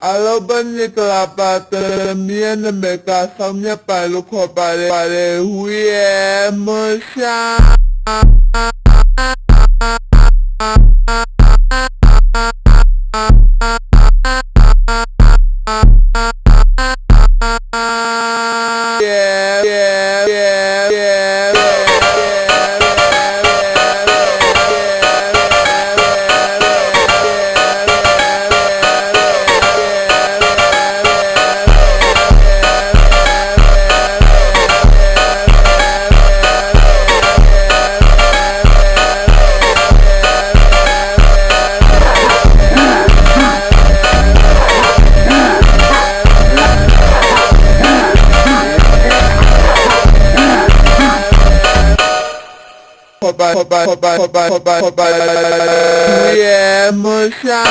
Alobaniklapata miana meka samnya palu ko pare huye musha Hoba, yeah, musha.